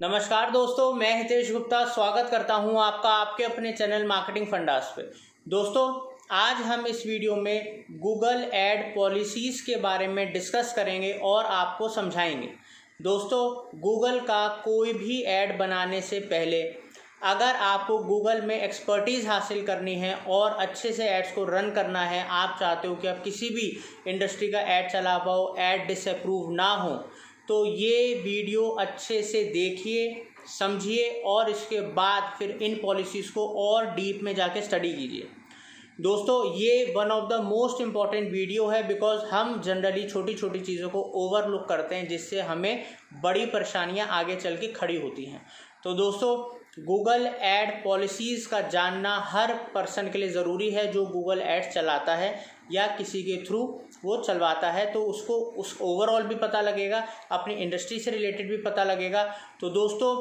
नमस्कार दोस्तों, मैं हितेश गुप्ता स्वागत करता हूं आपका आपके अपने चैनल मार्केटिंग फंडास पे। दोस्तों, आज हम इस वीडियो में गूगल ऐड पॉलिसीज़ के बारे में डिस्कस करेंगे और आपको समझाएंगे। दोस्तों, गूगल का कोई भी ऐड बनाने से पहले अगर आपको गूगल में एक्सपर्टीज़ हासिल करनी है और अच्छे से एड्स को रन करना है, आप चाहते हो कि आप किसी भी इंडस्ट्री का ऐड चला पाओ, ऐड डिसअप्रूव ना हो, तो ये वीडियो अच्छे से देखिए, समझिए और इसके बाद फिर इन पॉलिसीज़ को और डीप में जाके स्टडी कीजिए। दोस्तों, ये one of the most important video है बिकॉज हम जनरली छोटी छोटी चीज़ों को ओवरलुक करते हैं, जिससे हमें बड़ी परेशानियां आगे चल के खड़ी होती हैं। तो दोस्तों, गूगल ऐड पॉलिसीज़ का जानना हर पर्सन के लिए ज़रूरी है जो गूगल एड्स चलाता है या किसी के थ्रू वो चलवाता है, तो उसको उस ओवरऑल भी पता लगेगा, अपनी इंडस्ट्री से रिलेटेड भी पता लगेगा। तो दोस्तों,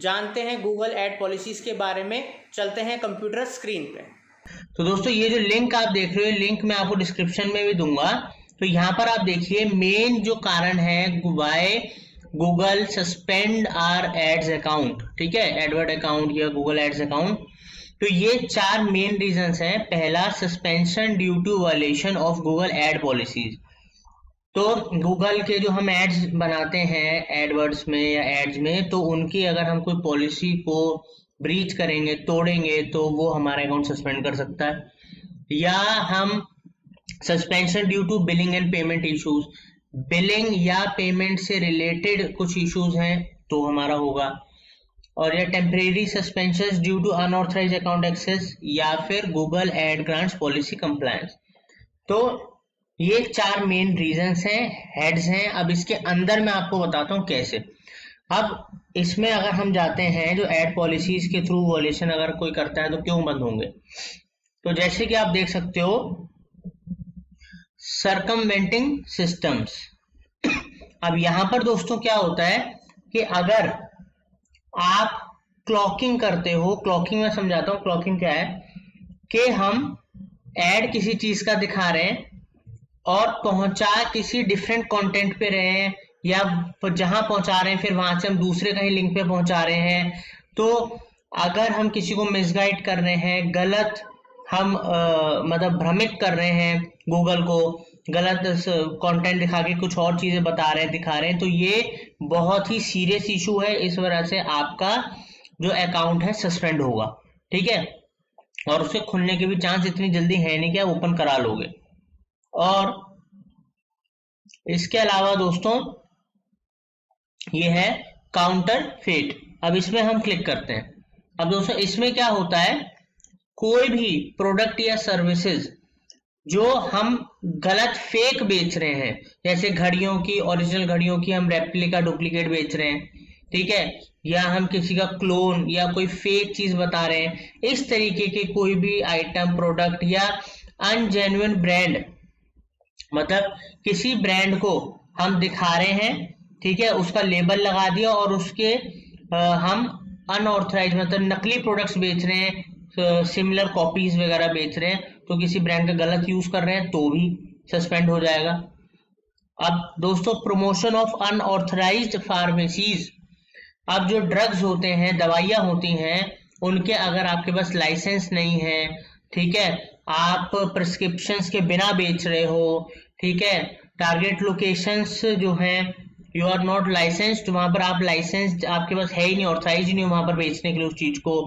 जानते हैं गूगल ऐड पॉलिसीज़ के बारे में। चलते हैं कंप्यूटर स्क्रीन पे। तो दोस्तों, ये जो लिंक आप देख रहे हो, लिंक मैं आपको डिस्क्रिप्शन में भी दूंगा। तो यहाँ पर आप देखिए मेन जो कारण है why Google suspend our ads account, ठीक है, एडवर्ड अकाउंट या गूगल एड्स अकाउंट। तो ये 4 मेन रीजंस हैं। पहला, suspension due to violation of Google ad policies. तो गूगल के जो हम एड्स बनाते हैं एडवर्ड्स में या एड्स में, तो उनकी अगर हम कोई पॉलिसी को ब्रीच करेंगे, तोड़ेंगे, तो वो हमारा अकाउंट सस्पेंड कर सकता है। या हम suspension due to billing and payment issues, billing या पेमेंट से रिलेटेड कुछ इश्यूज हैं तो हमारा होगा। और या temporary suspension due to unauthorised account access, या फिर Google ad grants policy compliance. तो ये 4 मेन रीजंस हैं, हेड्स हैं। अब इसके अंदर मैं आपको बताता हूँ कैसे। अब इसमें अगर हम जाते हैं, जो एड पॉलिसीज के थ्रू वॉयलेशन अगर कोई करता है तो क्यों बंद होंगे। तो जैसे कि आप देख सकते हो, सर्कमवेंटिंग सिस्टम्स। अब यहां पर दोस्तों क्या होता है कि अगर आप क्लॉकिंग करते हो, क्लॉकिंग में समझाता हूं, क्लॉकिंग क्या है कि हम ऐड किसी चीज का दिखा रहे हैं और पहुंचा किसी डिफरेंट कंटेंट पे रहे हैं, या जहां पहुंचा रहे हैं फिर वहां से हम दूसरे कहीं लिंक पे पहुंचा रहे हैं। तो अगर हम किसी को मिसगाइड कर रहे हैं, गलत हम मतलब भ्रमित कर रहे हैं, गूगल को गलत कंटेंट दिखा के कुछ और चीजें बता रहे हैं, दिखा रहे हैं, तो ये बहुत ही सीरियस इशू है। इस वजह से आपका जो अकाउंट है सस्पेंड होगा, ठीक है। और उसे खुलने के भी चांस इतनी जल्दी है नहीं कि आप ओपन करा लोगे। और इसके अलावा दोस्तों, ये है काउंटर फेट। अब इसमें हम क्लिक करते हैं। अब दोस्तों, इसमें क्या होता है, कोई भी प्रोडक्ट या सर्विसेज जो हम गलत फेक बेच रहे हैं, जैसे घड़ियों की, ओरिजिनल घड़ियों की हम रेप्लिका डुप्लीकेट बेच रहे हैं, ठीक है, या हम किसी का क्लोन या कोई फेक चीज बता रहे हैं, इस तरीके के कोई भी आइटम, प्रोडक्ट या अनजेन्युइन ब्रांड, मतलब किसी ब्रांड को हम दिखा रहे हैं, ठीक है, उसका लेबल लगा दिया और उसके हम अनऑथराइज मतलब नकली प्रोडक्ट्स बेच रहे हैं, सिमिलर कॉपीज वगैरह बेच रहे हैं, तो किसी ब्रांड का गलत यूज कर रहे हैं तो भी सस्पेंड हो जाएगा। अब दोस्तों, प्रमोशन ऑफ अनऑथराइज्ड फार्मेसीज। अब जो ड्रग्स होते हैं, दवाइयां होती हैं, उनके अगर आपके पास लाइसेंस नहीं है, ठीक है, आप प्रिस्क्रिप्शंस के बिना बेच रहे हो, ठीक है, टारगेट लोकेशंस जो हैं यू आर नॉट लाइसेंस्ड, वहां पर आप लाइसेंस आपके पास है ही नहीं, ऑथराइज नहीं वहां पर बेचने के लिए उस चीज को,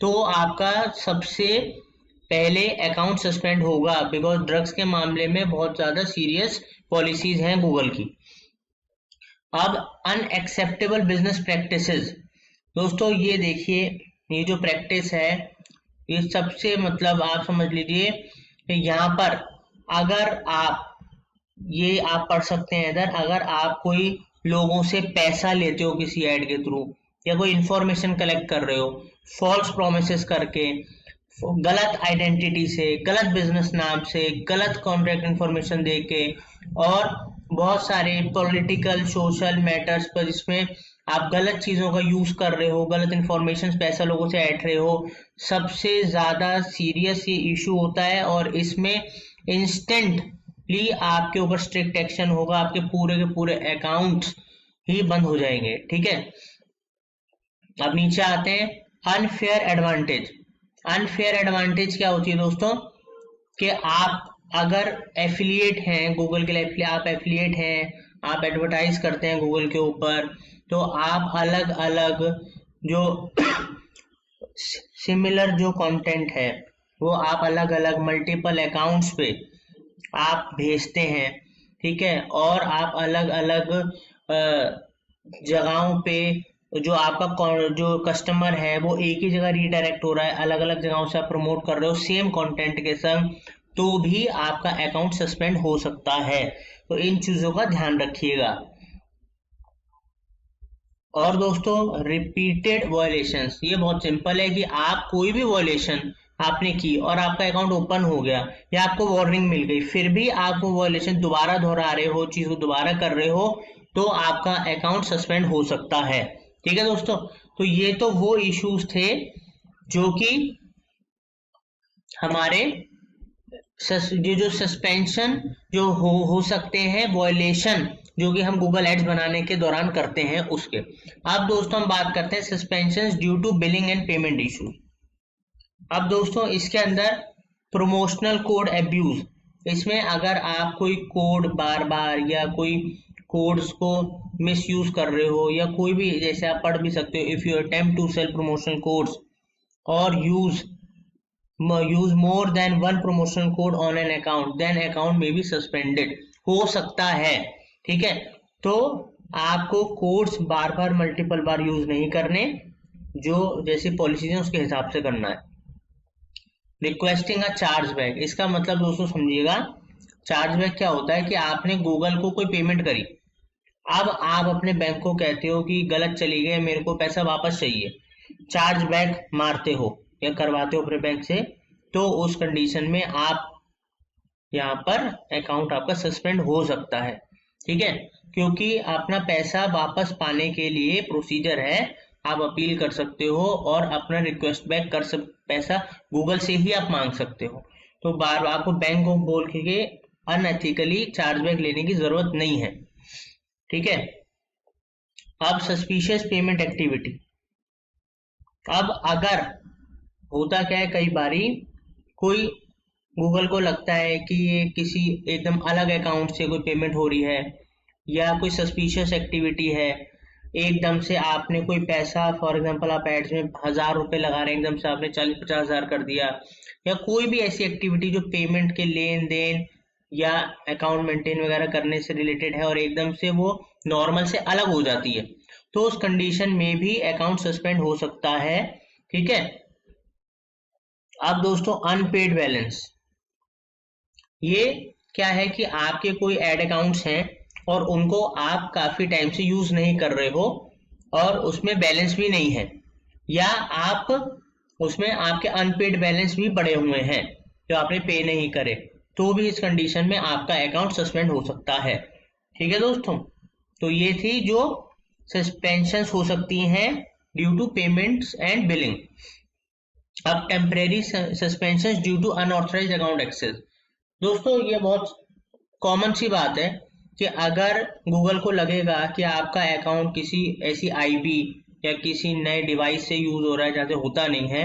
तो आपका सबसे पहले अकाउंट सस्पेंड होगा। बिकॉज ड्रग्स के मामले में बहुत ज्यादा सीरियस पॉलिसीज हैं गूगल की। अब अनएक्सेप्टेबल बिजनेस प्रैक्टिसेस। दोस्तों, ये देखिए, ये जो प्रैक्टिस है, ये सबसे मतलब आप समझ लीजिए कि यहाँ पर अगर आप पढ़ सकते हैं इधर, अगर आप कोई लोगों से पैसा लेते हो किसी ऐड के थ्रू, या कोई इंफॉर्मेशन कलेक्ट कर रहे हो फॉल्स प्रोमिसेस करके, गलत आइडेंटिटी से, गलत बिजनेस नाम से, गलत कॉन्ट्रैक्ट इंफॉर्मेशन दे के, और बहुत सारे पॉलिटिकल सोशल मैटर्स पर जिसमें आप गलत चीजों का यूज कर रहे हो, गलत इंफॉर्मेशन पैसा लोगों से ऐड रहे हो, सबसे ज्यादा सीरियस ये इशू होता है। और इसमें इंस्टेंटली आपके ऊपर स्ट्रिक्ट एक्शन होगा, आपके पूरे के पूरे अकाउंट्स ही बंद हो जाएंगे, ठीक है। अब नीचे आते हैं अनफेयर एडवांटेज। अनफेयर एडवांटेज क्या होती है दोस्तों, कि आप अगर एफिलिएट हैं गूगल के लिए, आप एफिलिएट हैं, आप एडवर्टाइज करते हैं गूगल के ऊपर, तो आप अलग अलग जो सिमिलर जो कंटेंट है वो आप अलग अलग मल्टीपल अकाउंट्स पे आप भेजते हैं, ठीक है। और आप अलग अलग जगहों पे जो आपका जो कस्टमर है वो एक ही जगह रीडायरेक्ट हो रहा है, अलग अलग जगहों से आप प्रमोट कर रहे हो सेम कंटेंट के संग, तो भी आपका अकाउंट सस्पेंड हो सकता है। तो इन चीजों का ध्यान रखिएगा। और दोस्तों रिपीटेड वायलेशंस, ये बहुत सिंपल है कि आप कोई भी वायलेशन आपने की और आपका अकाउंट ओपन हो गया या आपको वार्निंग मिल गई, फिर भी आप वो वायलेशन दोबारा दोहरा रहे हो, चीज को दोबारा कर रहे हो, तो आपका अकाउंट सस्पेंड हो सकता है, ठीक है दोस्तों। तो ये तो वो इश्यूज थे जो कि हमारे जो सस्पेंशन जो हो सकते हैं वायलेशन जो कि हम गूगल एड्स बनाने के दौरान करते हैं उसके। अब दोस्तों हम बात करते हैं suspension due to billing and payment issues. अब दोस्तों इसके अंदर प्रमोशनल कोड अब्यूज, इसमें अगर आप कोई कोड बार बार या कोई कोड्स को मिस यूज कर रहे हो या कोई भी, जैसे आप पढ़ भी सकते हो, if you attempt to sell promotional codes और use more than one promotional code on an account then account may be suspended, हो सकता है, ठीक है। तो आपको कोड्स बार बार मल्टीपल बार यूज नहीं करने, जो जैसी पॉलिसीज है उसके हिसाब से करना है। रिक्वेस्टिंग अ चार्ज बैक, इसका मतलब दोस्तों समझिएगा, चार्ज बैक क्या होता है कि आपने गूगल को कोई पेमेंट करी, अब आप अपने बैंक को कहते हो कि गलत चली गई, मेरे को पैसा वापस चाहिए, चार्ज बैक मारते हो या करवाते हो अपने बैंक से, तो उस कंडीशन में आप यहाँ पर अकाउंट आपका सस्पेंड हो सकता है, ठीक है। क्योंकि अपना पैसा वापस पाने के लिए प्रोसीजर है, आप अपील कर सकते हो और अपना रिक्वेस्ट बैक कर पैसा गूगल से ही आप मांग सकते हो। तो बार बार आपको बैंक को बोल के अनएथिकली चार्ज बैक लेने की जरूरत नहीं है, ठीक है। अब सस्पिशियस पेमेंट एक्टिविटी, अब अगर होता क्या है, कई बारी कोई गूगल को लगता है कि ये किसी एकदम अलग अकाउंट से कोई पेमेंट हो रही है या कोई सस्पिशियस एक्टिविटी है, एकदम से आपने कोई पैसा, फॉर एग्जांपल आप एड्स में 1000 रुपए लगा रहे हैं, एकदम से आपने 40-50 हजार कर दिया, या कोई भी ऐसी एक्टिविटी जो पेमेंट के लेन देन या अकाउंट मेंटेन वगैरह करने से रिलेटेड है और एकदम से वो नॉर्मल से अलग हो जाती है, तो उस कंडीशन में भी अकाउंट सस्पेंड हो सकता है, ठीक है। अब दोस्तों अनपेड बैलेंस, ये क्या है कि आपके कोई एड अकाउंट्स हैं और उनको आप काफी टाइम से यूज नहीं कर रहे हो और उसमें बैलेंस भी नहीं है, या आप उसमें आपके अनपेड बैलेंस भी पड़े हुए हैं जो आपने पे नहीं करे, तो भी इस कंडीशन में आपका अकाउंट सस्पेंड हो सकता है, ठीक है दोस्तों। तो ये थी जो सस्पेंशंस हो सकती हैं due to payments and billing. अब temporary suspension due to unauthorized account access, दोस्तों ये बहुत कॉमन सी बात है कि अगर गूगल को लगेगा कि आपका अकाउंट किसी ऐसी आईपी या किसी नए डिवाइस से यूज हो रहा है जहाँ से होता नहीं है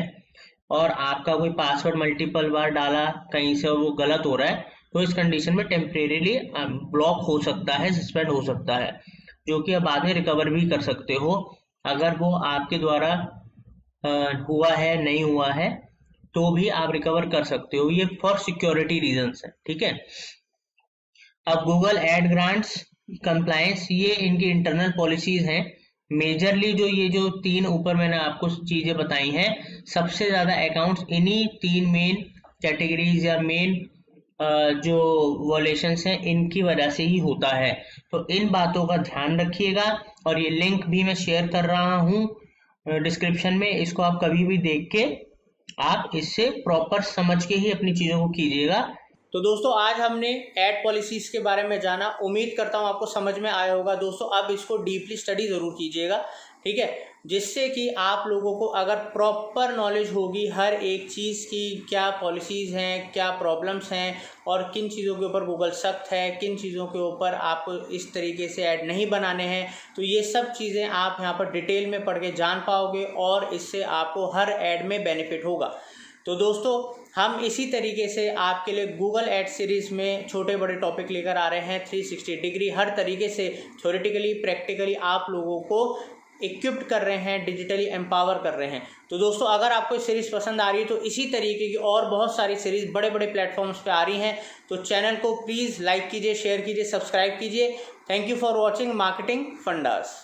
और आपका कोई पासवर्ड मल्टीपल बार डाला कहीं से और वो गलत हो रहा है, तो इस कंडीशन में टेम्परेरीली ब्लॉक हो सकता है, सस्पेंड हो सकता है, जो कि आप बाद में रिकवर भी कर सकते हो अगर वो आपके द्वारा हुआ है नहीं हुआ है तो भी आप रिकवर कर सकते हो, ये फॉर सिक्योरिटी रीजंस है, ठीक है। अब गूगल एड ग्रांट्स कंप्लायंस, ये इनकी इंटरनल पॉलिसीज हैं, मेजरली जो ये जो 3 ऊपर मैंने आपको चीजें बताई हैं, सबसे ज्यादा अकाउंट्स इन्हीं 3 मेन कैटेगरीज या मेन जो वॉलेशंस हैं इनकी वजह से ही होता है। तो इन बातों का ध्यान रखिएगा और ये लिंक भी मैं शेयर कर रहा हूँ डिस्क्रिप्शन में, इसको आप कभी भी देख के आप इससे प्रॉपर समझ के ही अपनी चीजों को कीजिएगा, तो दोस्तों आज हमने ऐड पॉलिसीज़ के बारे में जाना, उम्मीद करता हूँ आपको समझ में आया होगा। दोस्तों अब इसको डीपली स्टडी ज़रूर कीजिएगा, ठीक है, जिससे कि आप लोगों को अगर प्रॉपर नॉलेज होगी हर एक चीज़ की, क्या पॉलिसीज़ हैं, क्या प्रॉब्लम्स हैं और किन चीज़ों के ऊपर गूगल सख्त है, किन चीज़ों के ऊपर आपको इस तरीके से ऐड नहीं बनाने हैं, तो ये सब चीज़ें आप यहाँ पर डिटेल में पढ़ के जान पाओगे और इससे आपको हर ऐड में बेनिफिट होगा। तो दोस्तों हम इसी तरीके से आपके लिए गूगल एड सीरीज़ में छोटे बड़े टॉपिक लेकर आ रहे हैं। 360 डिग्री हर तरीके से थ्योरेटिकली प्रैक्टिकली आप लोगों को इक्विप्ड कर रहे हैं, डिजिटली एम्पावर कर रहे हैं। तो दोस्तों अगर आपको सीरीज़ पसंद आ रही है तो इसी तरीके की और बहुत सारी सीरीज़ बड़े बड़े प्लेटफॉर्म्स पे आ रही हैं। तो चैनल को प्लीज़ लाइक कीजिए, शेयर कीजिए, सब्सक्राइब कीजिए। Thank you for watching marketing fundas.